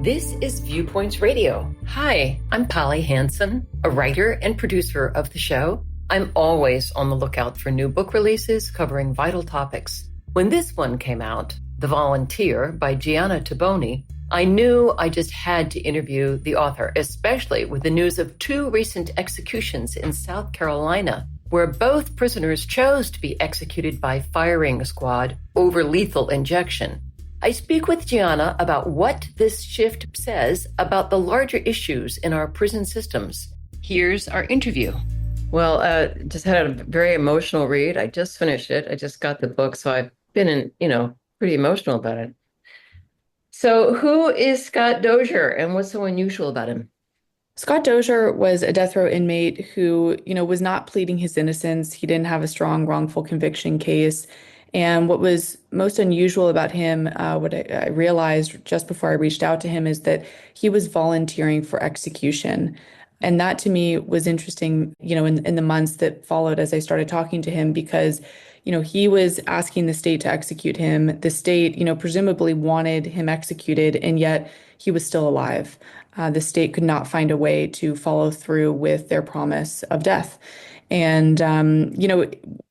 This is Viewpoints Radio. Hi, I'm Polly Hansen, a writer and producer of the show. I'm always on the lookout for new book releases covering vital topics. When this one came out, The Volunteer by Gianna Toboni, I knew I just had to interview the author, especially with the news of two recent executions in South Carolina, where both prisoners chose to be executed by firing squad over lethal injection. I speak with Gianna about what this shift says about the larger issues in our prison systems. Here's our interview. Well, just had a very emotional read. I just finished it. I just got the book, so I've been pretty emotional about it. So who is Scott Dozier and what's so unusual about him? Scott Dozier was a death row inmate who, was not pleading his innocence. He didn't have a strong wrongful conviction case. And what was most unusual about him, what I realized just before I reached out to him, is that he was volunteering for execution. And that to me was interesting, in the months that followed as I started talking to him, because, he was asking the state to execute him. The state, presumably wanted him executed, and yet he was still alive. The state could not find a way to follow through with their promise of death. And,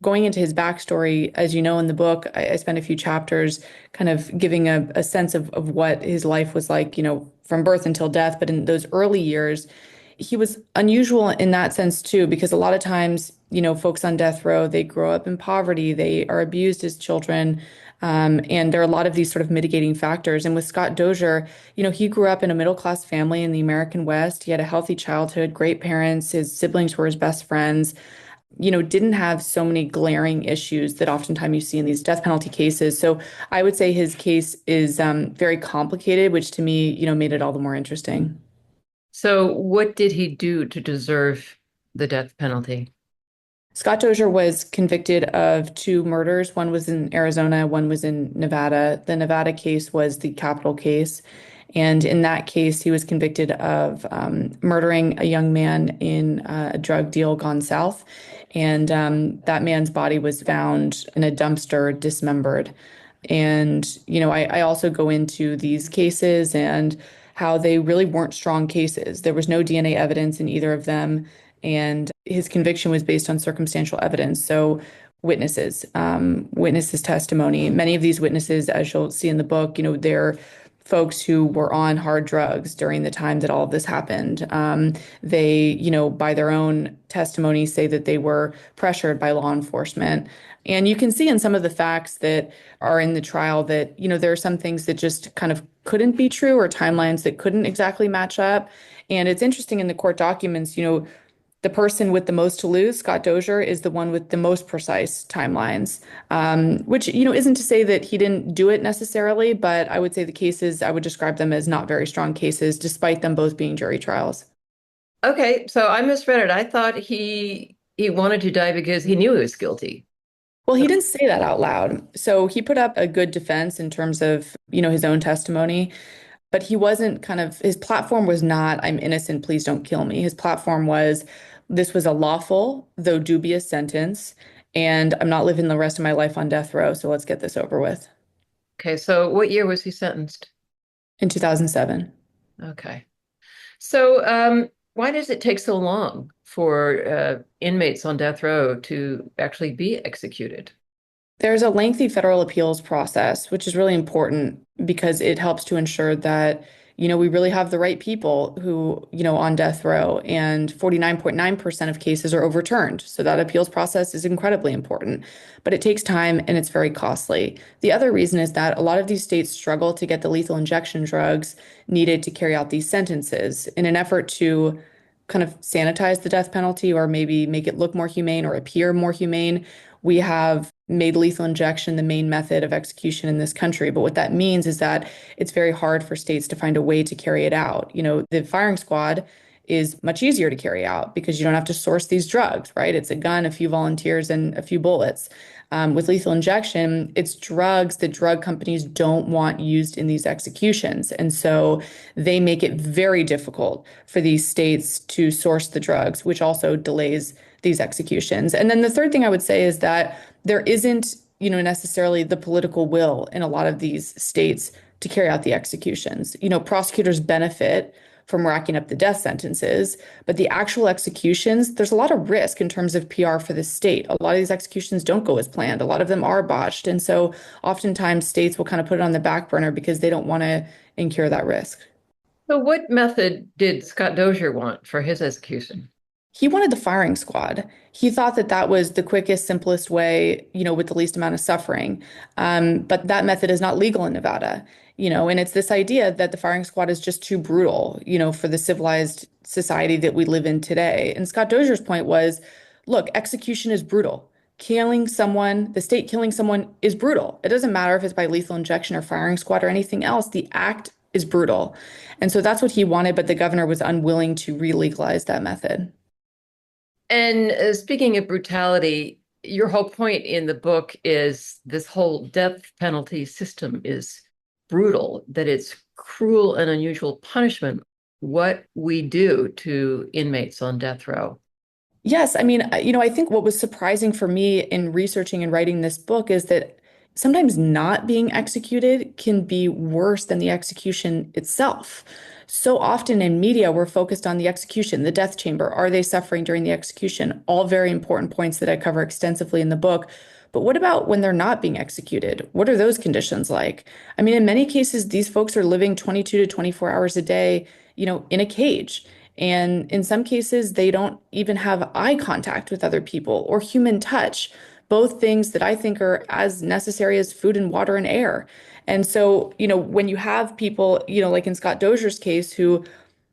going into his backstory, as you know, in the book, I spent a few chapters kind of giving a sense of what his life was like, from birth until death. But in those early years, he was unusual in that sense, too, because a lot of times, folks on death row, they grow up in poverty, they are abused as children. And there are a lot of these sort of mitigating factors. And with Scott Dozier, he grew up in a middle-class family in the American West. He had a healthy childhood, great parents. His siblings were his best friends, didn't have so many glaring issues that oftentimes you see in these death penalty cases. So I would say his case is very complicated, which to me, made it all the more interesting. So what did he do to deserve the death penalty? Scott Dozier was convicted of two murders. One was in Arizona, one was in Nevada. The Nevada case was the capital case. And in that case, he was convicted of murdering a young man in a drug deal gone south. And that man's body was found in a dumpster, dismembered. And, I also go into these cases and how they really weren't strong cases. There was no DNA evidence in either of them. And his conviction was based on circumstantial evidence. So witnesses testimony. Many of these witnesses, as you'll see in the book, they're folks who were on hard drugs during the time that all of this happened. They, by their own testimony, say that they were pressured by law enforcement. And you can see in some of the facts that are in the trial that, there are some things that just kind of couldn't be true, or timelines that couldn't exactly match up. And it's interesting in the court documents, the person with the most to lose, Scott Dozier, is the one with the most precise timelines, which, isn't to say that he didn't do it necessarily, but I would say the cases, I would describe them as not very strong cases, despite them both being jury trials. Okay, so I misread it. I thought he wanted to die because he knew he was guilty. Well, he didn't say that out loud. So he put up a good defense in terms of, his own testimony. But he wasn't his platform was not, "I'm innocent, please don't kill me." His platform was, this was a lawful, though dubious sentence, and I'm not living the rest of my life on death row, so let's get this over with. Okay, so what year was he sentenced? In 2007. Okay. So why does it take so long for inmates on death row to actually be executed? There's a lengthy federal appeals process, which is really important because it helps to ensure that, we really have the right people who, on death row, and 49.9% of cases are overturned. So that appeals process is incredibly important, but it takes time and it's very costly. The other reason is that a lot of these states struggle to get the lethal injection drugs needed to carry out these sentences in an effort to kind of sanitize the death penalty, or maybe make it look more humane or appear more humane. We have made lethal injection the main method of execution in this country. But what that means is that it's very hard for states to find a way to carry it out. The firing squad is much easier to carry out because you don't have to source these drugs, right? It's a gun, a few volunteers, and a few bullets. With lethal injection, it's drugs that drug companies don't want used in these executions. And so they make it very difficult for these states to source the drugs, which also delays these executions. And then the third thing I would say is that there isn't, necessarily the political will in a lot of these states to carry out the executions. You know, prosecutors benefit from racking up the death sentences, but the actual executions, there's a lot of risk in terms of PR for the state. A lot of these executions don't go as planned. A lot of them are botched. And so oftentimes states will kind of put it on the back burner because they don't want to incur that risk. So what method did Scott Dozier want for his execution? He wanted the firing squad. He thought that that was the quickest, simplest way, you know, with the least amount of suffering. But that method is not legal in Nevada, you know, and it's this idea that the firing squad is just too brutal, you know, for the civilized society that we live in today. And Scott Dozier's point was, look, execution is brutal. Killing someone, the state killing someone is brutal. It doesn't matter if it's by lethal injection or firing squad or anything else. The act is brutal. And so that's what he wanted, but the governor was unwilling to re-legalize that method. And speaking of brutality, your whole point in the book is this whole death penalty system is brutal, that it's cruel and unusual punishment, what we do to inmates on death row. Yes, I mean, you know, I think what was surprising for me in researching and writing this book is that sometimes not being executed can be worse than the execution itself. So often in media, we're focused on the execution, the death chamber. Are they suffering during the execution? All very important points that I cover extensively in the book. But what about when they're not being executed? What are those conditions like? I mean, in many cases, these folks are living 22 to 24 hours a day, you know, in a cage. And in some cases, they don't even have eye contact with other people or human touch, both things that I think are as necessary as food and water and air. And so, you know, when you have people, you know, like in Scott Dozier's case, who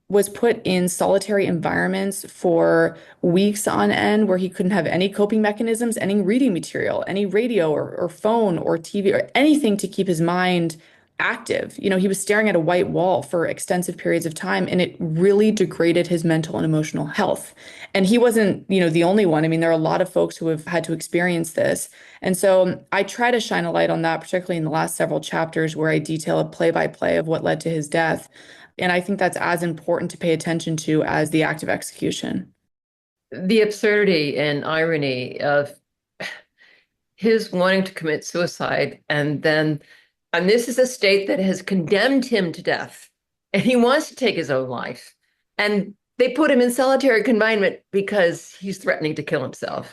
was put in solitary environments for weeks on end where he couldn't have any coping mechanisms, any reading material, any radio or phone or TV or anything to keep his mind active. You know, he was staring at a white wall for extensive periods of time, and it really degraded his mental and emotional health. And he wasn't, you know, the only one. I mean, there are a lot of folks who have had to experience this. And so I try to shine a light on that, particularly in the last several chapters where I detail a play by play of what led to his death. And I think that's as important to pay attention to as the act of execution. The absurdity and irony of his wanting to commit suicide and this is a state that has condemned him to death and he wants to take his own life and they put him in solitary confinement because he's threatening to kill himself.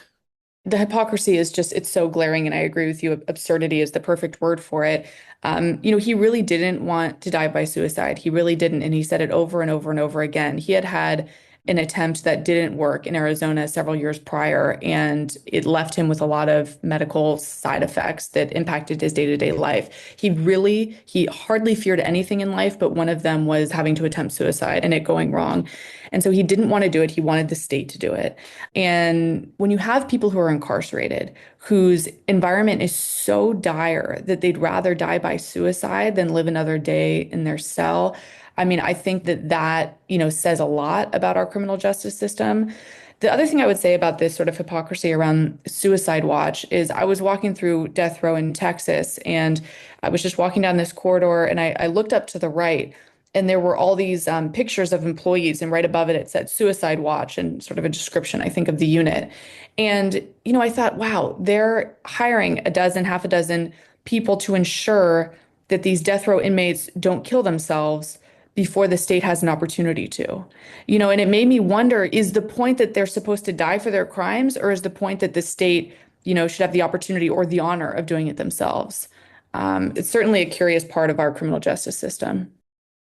The hypocrisy is just, it's so glaring. And I agree with you. Absurdity is the perfect word for it. You know, he really didn't want to die by suicide. He really didn't. And he said it over and over and over again. He had had an attempt that didn't work in Arizona several years prior, and it left him with a lot of medical side effects that impacted his day-to-day life. He hardly feared anything in life, but one of them was having to attempt suicide and it going wrong. And so he didn't want to do it. He wanted the state to do it. And when you have people who are incarcerated, whose environment is so dire that they'd rather die by suicide than live another day in their cell, I mean, I think that, you know, says a lot about our criminal justice system. The other thing I would say about this sort of hypocrisy around suicide watch is I was walking through death row in Texas and I was just walking down this corridor and I looked up to the right and there were all these pictures of employees and right above it, it said suicide watch and sort of a description, I think, of the unit. And, you know, I thought, wow, they're hiring a dozen, half a dozen people to ensure that these death row inmates don't kill themselves before the state has an opportunity to. You know, and it made me wonder, is the point that they're supposed to die for their crimes, or is the point that the state, you know, should have the opportunity or the honor of doing it themselves? It's certainly a curious part of our criminal justice system.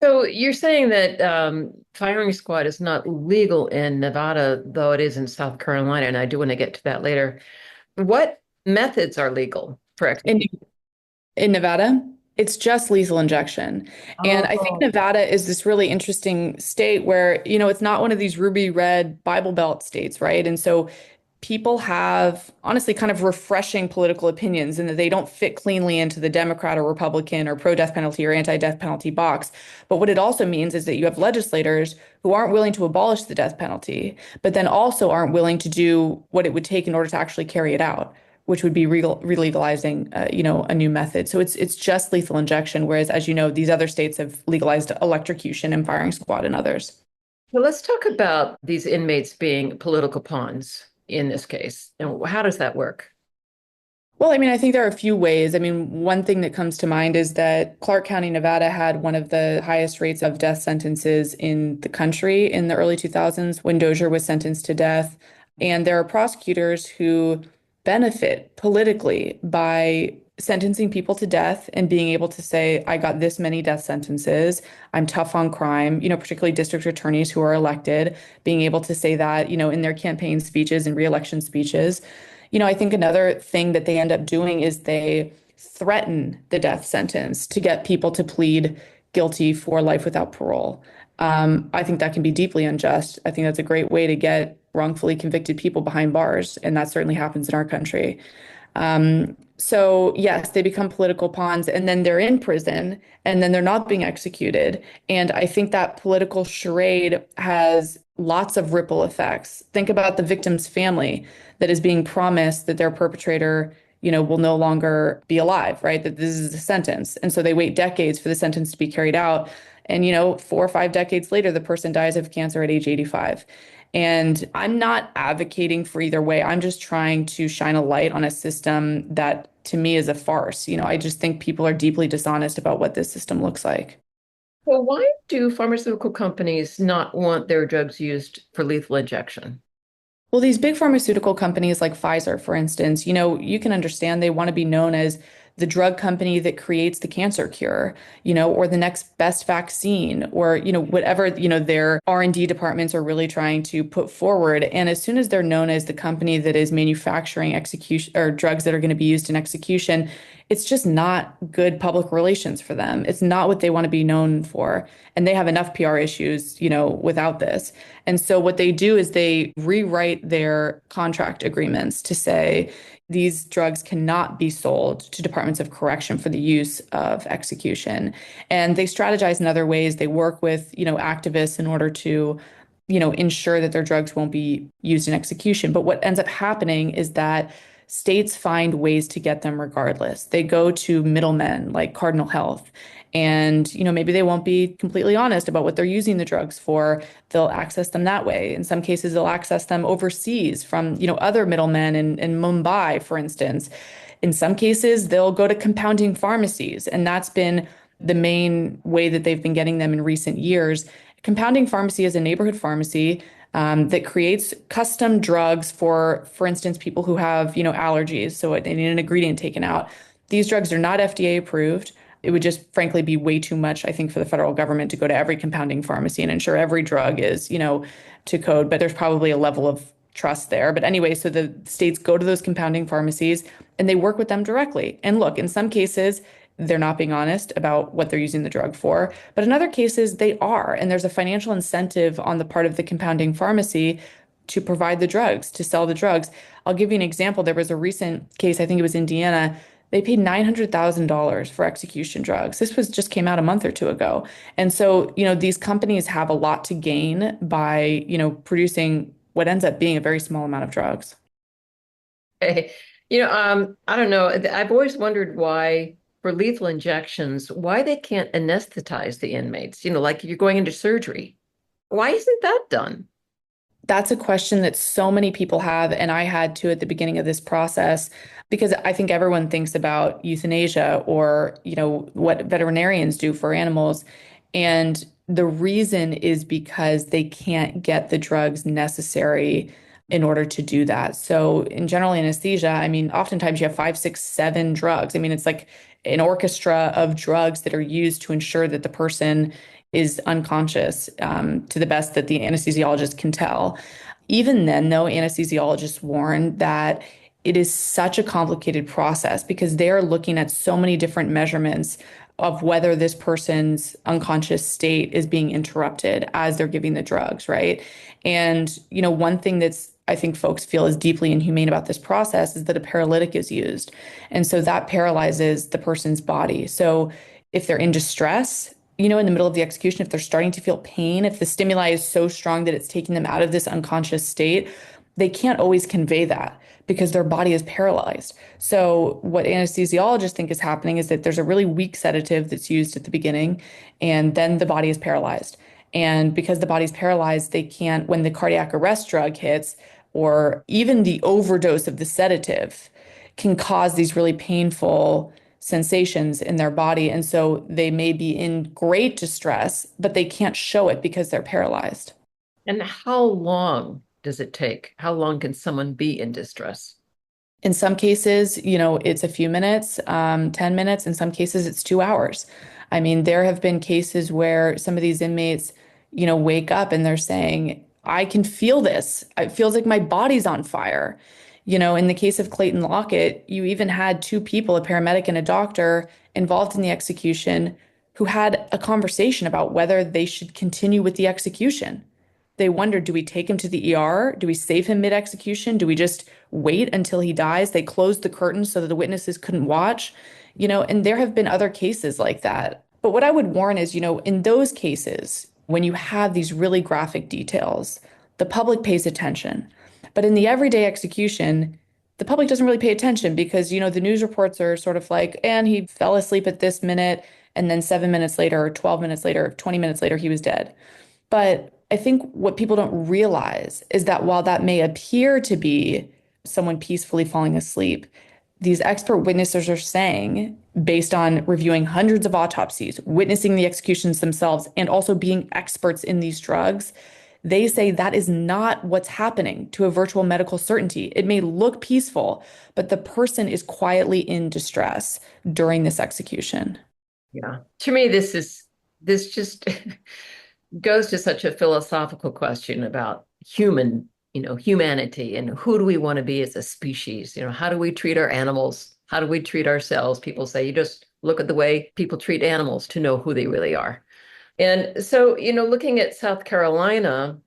So you're saying that firing squad is not legal in Nevada, though it is in South Carolina, and I do want to get to that later. What methods are legal for In execution? in Nevada, it's just lethal injection. And I think Oh, Nevada is this really interesting state where, you know, it's not one of these ruby red Bible Belt states, right? And so people have honestly kind of refreshing political opinions and that they don't fit cleanly into the Democrat or Republican or pro-death penalty or anti-death penalty box. But what it also means is that you have legislators who aren't willing to abolish the death penalty, but then also aren't willing to do what it would take in order to actually carry it out, which would be relegalizing, you know, a new method. So it's just lethal injection, whereas, as you know, these other states have legalized electrocution and firing squad and others. well, let's talk about these inmates being political pawns in this case. And how does that work? Well, I mean, I think there are a few ways. I mean, one thing that comes to mind is that Clark County, Nevada had one of the highest rates of death sentences in the country in the early 2000s when Dozier was sentenced to death. And there are prosecutors who benefit politically by sentencing people to death and being able to say, I got this many death sentences. I'm tough on crime, particularly district attorneys who are elected, being able to say that, in their campaign speeches and reelection speeches. I think another thing that they end up doing is they threaten the death sentence to get people to plead guilty for life without parole. I think that can be deeply unjust. I think that's a great way to get wrongfully convicted people behind bars, and that certainly happens in our country. So yes, they become political pawns and then they're in prison and then they're not being executed. And I think that political charade has lots of ripple effects. Think about the victim's family that is being promised that their perpetrator, will no longer be alive, right? That this is the sentence. And so they wait decades for the sentence to be carried out. And, 4 or 5 decades later, the person dies of cancer at age 85. And I'm not advocating for either way. I'm just trying to shine a light on a system that to me is a farce. I just think people are deeply dishonest about what this system looks like. Well, why do pharmaceutical companies not want their drugs used for lethal injection? Well, these big pharmaceutical companies like Pfizer, for instance, you can understand they want to be known as the drug company that creates the cancer cure, or the next best vaccine, or, whatever, their R&D departments are really trying to put forward. And as soon as they're known as the company that is manufacturing execution or drugs that are going to be used in execution, it's just not good public relations for them. It's not what they want to be known for. And they have enough PR issues, without this. And so what they do is they rewrite their contract agreements to say these drugs cannot be sold to departments of correction for the use of execution. And they strategize in other ways. They work with, activists in order to, ensure that their drugs won't be used in execution. But what ends up happening is that states find ways to get them regardless. They go to middlemen like Cardinal Health. And, maybe they won't be completely honest about what they're using the drugs for. They'll access them that way. In some cases, they'll access them overseas from, other middlemen in Mumbai, for instance. In some cases, they'll go to compounding pharmacies. And that's been the main way that they've been getting them in recent years. Compounding pharmacy is a neighborhood pharmacy that creates custom drugs for instance, people who have, allergies. So they need an ingredient taken out. These drugs are not FDA approved. It would just frankly be way too much, I think, for the federal government to go to every compounding pharmacy and ensure every drug is, to code. But there's probably a level of trust there. But anyway, so the states go to those compounding pharmacies and they work with them directly. And look, in some cases, they're not being honest about what they're using the drug for. But in other cases, they are. And there's a financial incentive on the part of the compounding pharmacy to provide the drugs, to sell the drugs. I'll give you an example. There was a recent case, I think it was Indiana. They paid $900,000 for execution drugs. This was just came out a month or two ago. And so, these companies have a lot to gain by, producing what ends up being a very small amount of drugs. Hey, I don't know. I've always wondered why for lethal injections, why they can't anesthetize the inmates, like if you're going into surgery. Why isn't that done? That's a question that so many people have, and I had to at the beginning of this process, because I think everyone thinks about euthanasia or, what veterinarians do for animals. And the reason is because they can't get the drugs necessary in order to do that. So in general anesthesia, I mean, oftentimes you have 5, 6, 7 drugs. I mean, it's like an orchestra of drugs that are used to ensure that the person is unconscious, to the best that the anesthesiologist can tell. Even then, though, anesthesiologists warn that it is such a complicated process because they're looking at so many different measurements of whether this person's unconscious state is being interrupted as they're giving the drugs, right? And, one thing that's I think folks feel is deeply inhumane about this process is that a paralytic is used. And so that paralyzes the person's body. So if they're in distress, in the middle of the execution, if they're starting to feel pain, if the stimuli is so strong that it's taking them out of this unconscious state, they can't always convey that because their body is paralyzed. So what anesthesiologists think is happening is that there's a really weak sedative that's used at the beginning, and then the body is paralyzed. And because the body's paralyzed, they can't, when the cardiac arrest drug hits, or even the overdose of the sedative, can cause these really painful sensations in their body. And so they may be in great distress, but they can't show it because they're paralyzed. And how long does it take? How long can someone be in distress? In some cases, it's a few minutes, 10 minutes. In some cases, it's 2 hours. I mean, there have been cases where some of these inmates, wake up and they're saying, I can feel this. It feels like my body's on fire. In the case of Clayton Lockett, you even had two people, a paramedic and a doctor, involved in the execution who had a conversation about whether they should continue with the execution. They wondered, do we take him to the ER? Do we save him mid-execution? Do we just wait until he dies? They closed the curtains so that the witnesses couldn't watch, and there have been other cases like that. But what I would warn is, in those cases, when you have these really graphic details, the public pays attention. But in the everyday execution, the public doesn't really pay attention because, the news reports are sort of like, and he fell asleep at this minute, and then 7 minutes later, or 12 minutes later, 20 minutes later, he was dead. But I think what people don't realize is that while that may appear to be someone peacefully falling asleep, these expert witnesses are saying, based on reviewing hundreds of autopsies, witnessing the executions themselves, and also being experts in these drugs, they say that is not what's happening to a virtual medical certainty. It may look peaceful, but the person is quietly in distress during this execution. Yeah. To me, this just goes to such a philosophical question about humanity and who do we want to be as a species? How do we treat our animals? How do we treat ourselves? People say you just look at the way people treat animals to know who they really are. And so, looking at South Carolina,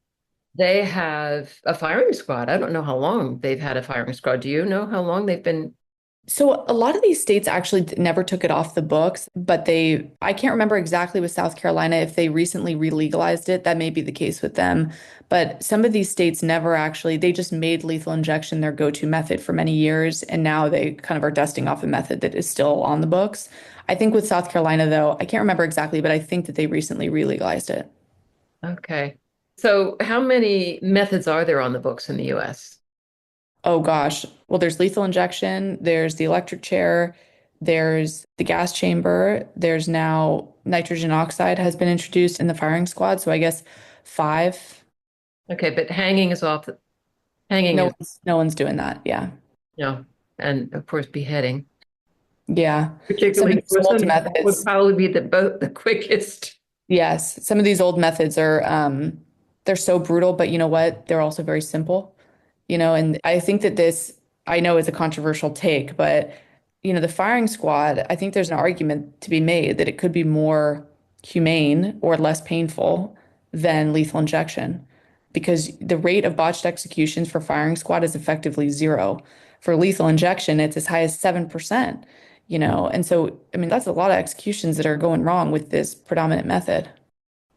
they have a firing squad. I don't know how long they've had a firing squad. Do you know how long they've been? So a lot of these states actually never took it off the books, but I can't remember exactly with South Carolina if they recently re-legalized it. That may be the case with them. But some of these states never actually, they just made lethal injection their go-to method for many years. And now they kind of are dusting off a method that is still on the books. I think with South Carolina, though, I can't remember exactly, but I think that they recently re-legalized it. Okay. So how many methods are there on the books in the US? Oh gosh. Well, there's lethal injection, there's the electric chair, there's the gas chamber, there's now nitrogen oxide has been introduced in the firing squad. So I guess five. Okay, but hanging is off. Hanging No is, one's doing that. Yeah. and of course beheading, Yeah. Some of particularly these for old some would methods. probably be the quickest. Yes. Some of these old methods are they're so brutal, but you know what? They're also very simple. And I think that I know is a controversial take, but the firing squad, I think there's an argument to be made that it could be more humane or less painful than lethal injection because the rate of botched executions for firing squad is effectively zero. For lethal injection, it's as high as 7%, and so, I mean, that's a lot of executions that are going wrong with this predominant method.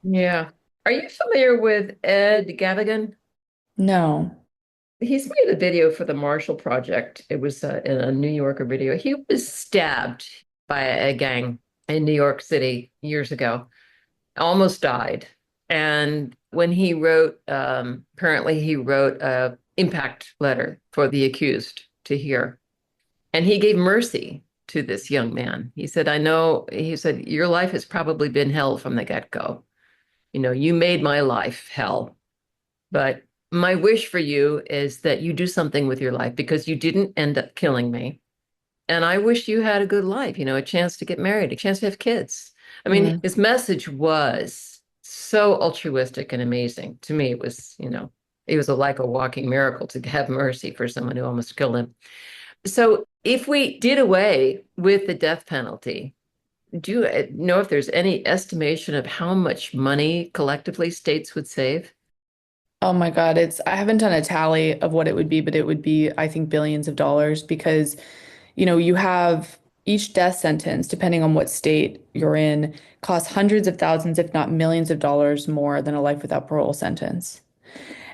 Yeah. Are you familiar with Ed Gavigan? No. He's made a video for the Marshall Project. It was in a New Yorker video. He was stabbed by a gang in New York City years ago, almost died. And when he wrote, apparently he wrote a impact letter for the accused to hear. And he gave mercy to this young man. He said, he said, your life has probably been hell from the get-go. You made my life hell. But my wish for you is that you do something with your life because you didn't end up killing me. And I wish you had a good life, a chance to get married, a chance to have kids. I mean, Mm. his message was so altruistic and amazing. To me, it was like a walking miracle to have mercy for someone who almost killed him. So if we did away with the death penalty, do you know if there's any estimation of how much money collectively states would save? Oh my God, I haven't done a tally of what it would be, but it would be, I think, billions of dollars because, you have each death sentence, depending on what state you're in, costs hundreds of thousands, if not millions of dollars more than a life without parole sentence.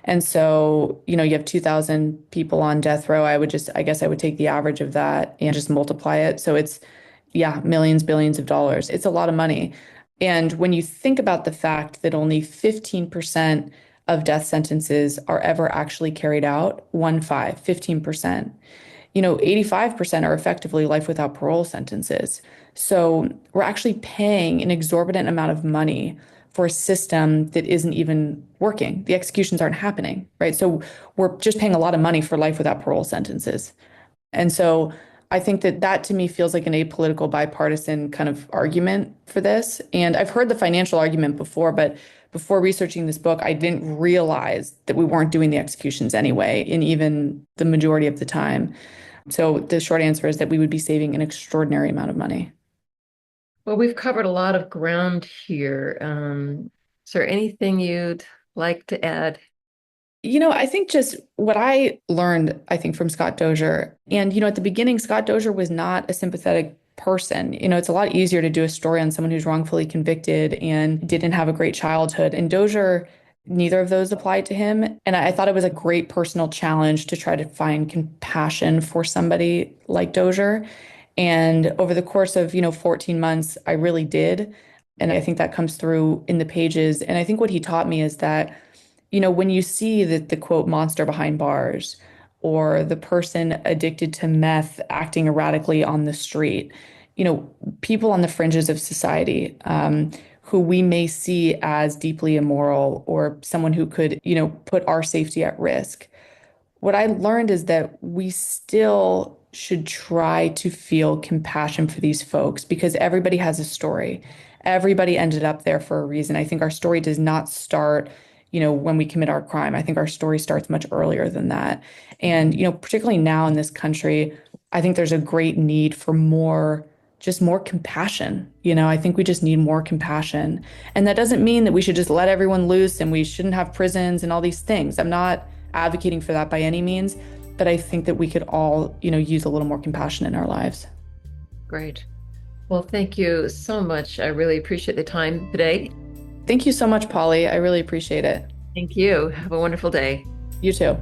And so, you have 2,000 people on death row. I guess I would take the average of that and just multiply it. So it's, yeah, millions, billions of dollars. It's a lot of money. And when you think about the fact that only 15% of death sentences are ever actually carried out, 15%, 85% are effectively life without parole sentences. So we're actually paying an exorbitant amount of money for a system that isn't even working. The executions aren't happening, right? So we're just paying a lot of money for life without parole sentences. And so I think that that to me feels like an apolitical, bipartisan kind of argument for this. And I've heard the financial argument before, but before researching this book, I didn't realize that we weren't doing the executions anyway, in even the majority of the time. So the short answer is that we would be saving an extraordinary amount of money. Well, we've covered a lot of ground here. Is there anything you'd like to add? I think just what I learned, I think, from Scott Dozier, and, at the beginning, Scott Dozier was not a sympathetic person. It's a lot easier to do a story on someone who's wrongfully convicted and didn't have a great childhood. And Dozier, neither of those applied to him. And I thought it was a great personal challenge to try to find compassion for somebody like Dozier. And over the course of, 14 months, I really did. And I think that comes through in the pages. And I think what he taught me is that when you see the quote monster behind bars or the person addicted to meth acting erratically on the street, people on the fringes of society, who we may see as deeply immoral or someone who could, put our safety at risk. What I learned is that we still should try to feel compassion for these folks because everybody has a story. Everybody ended up there for a reason. I think our story does not start, when we commit our crime. I think our story starts much earlier than that. And, particularly now in this country, I think there's a great need for just more compassion. I think we just need more compassion. And that doesn't mean that we should just let everyone loose and we shouldn't have prisons and all these things. I'm not advocating for that by any means, but I think that we could all, use a little more compassion in our lives. Great. Well, thank you so much. I really appreciate the time today. Thank you so much, Polly. I really appreciate it. Thank you. Have a wonderful day. You too.